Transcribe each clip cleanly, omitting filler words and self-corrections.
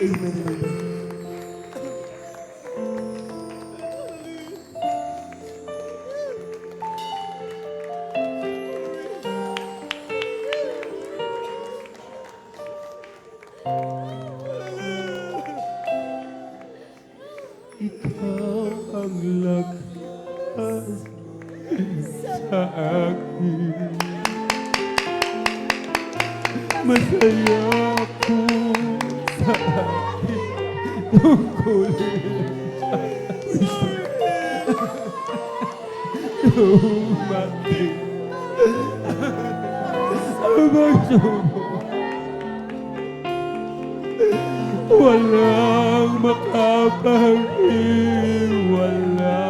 Amen, Lord. Ikaw ang lakas sa akin. Masaya ako sa aking tungkulin. Dumating ang pagsubok. Walang makapaghiwala.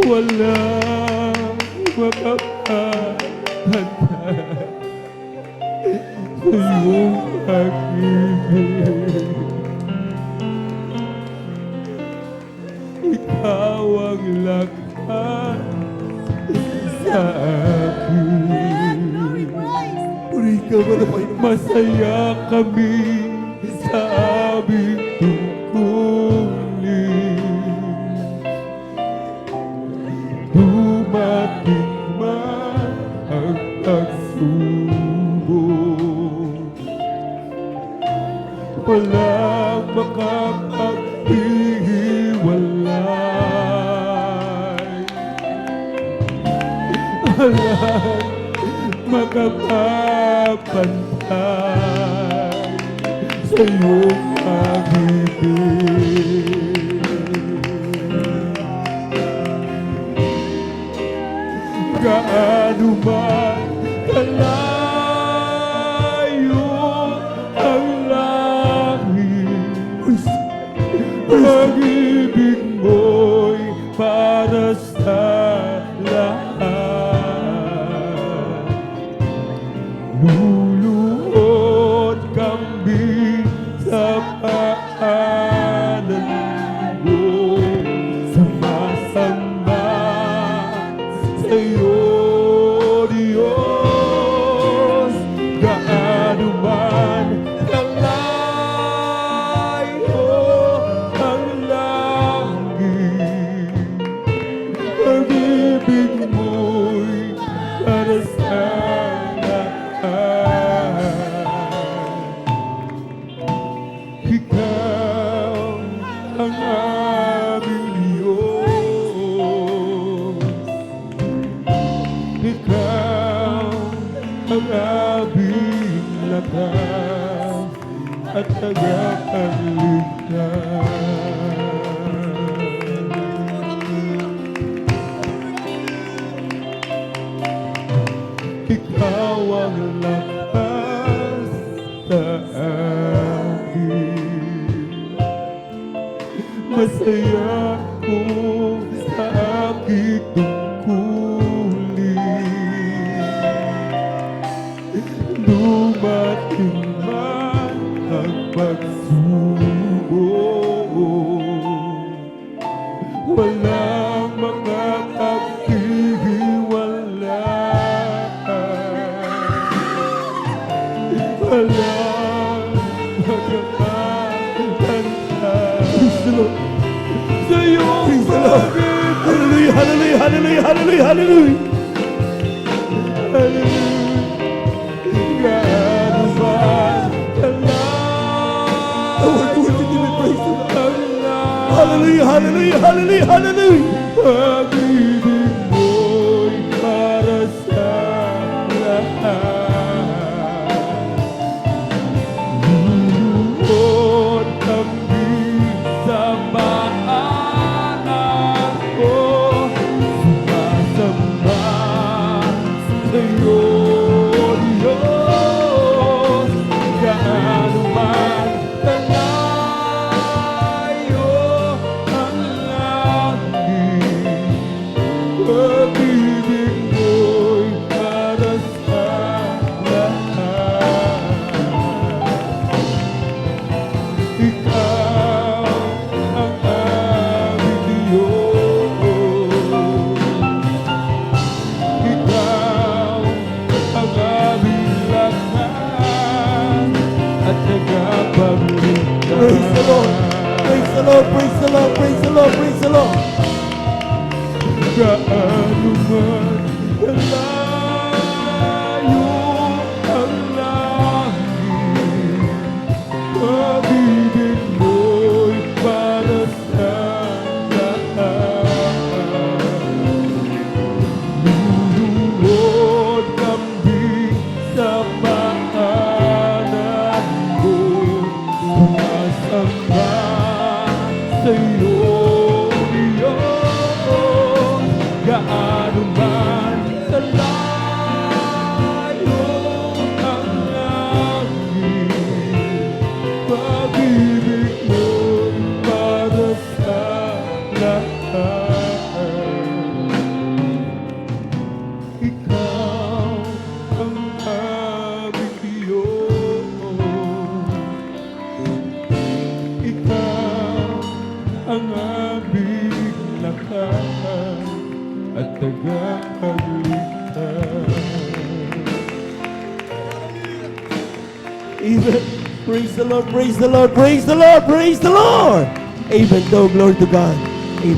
Walang makapagpantay sa iyong pag-ibig. Ikaw ang lakas sa akin. Puri ka ba na Panginoon? Masaya kami sa aming tungkulin. Dumating man ang pagsubok. Walang makapaghiwalay. Walang makapapantay sa iyong pag-ibig. Gaano man kalayo ang langit, pag-ibig mo'y para sa lahat. Luluhod kami sa paanan mo, sumasamba sa iyo, Diyos. Gaano man kalayo ang langit, pag-ibig mo'y para sa ikaw ang aming Diyos. Ikaw ang aming lakas at tagapagligtas. Ikaw ang lakas sa akin. Masaya ko sa aking tungkulin. Dumating man ang pagsubok. Walang makapaghiwalay. Walang makapagpantay sa iyong pag-ibig. Hallelujah, hallelujah, hallelujah, hallelujah, hallelujah. Hallelujah. Gaano man kalayo ang langit, Hallelujah, hallelujah, hallelujah, hallelujah. pag-ibig mo'y para sa lahat. Luluhod kami sa paanan ko, sumasamba sa iyo, Diyos. Gaano man kalayo ang langit, Lord, praise the Lord. Gaano man kalayo ang langit, pag-ibig mo'y para sa lahat. Luluhod kambing sa paanan mo, sumasamba sa'yo, Diyos. Gaano man kalayo ang langit, pag-ibig mo'y para sa lahat. Ikaw ang aming Diyos, ikaw ang aming lakas at tagapagligtas. Amen. Praise the Lord, praise the Lord, praise the Lord, praise the Lord. Amen. No, glory to God.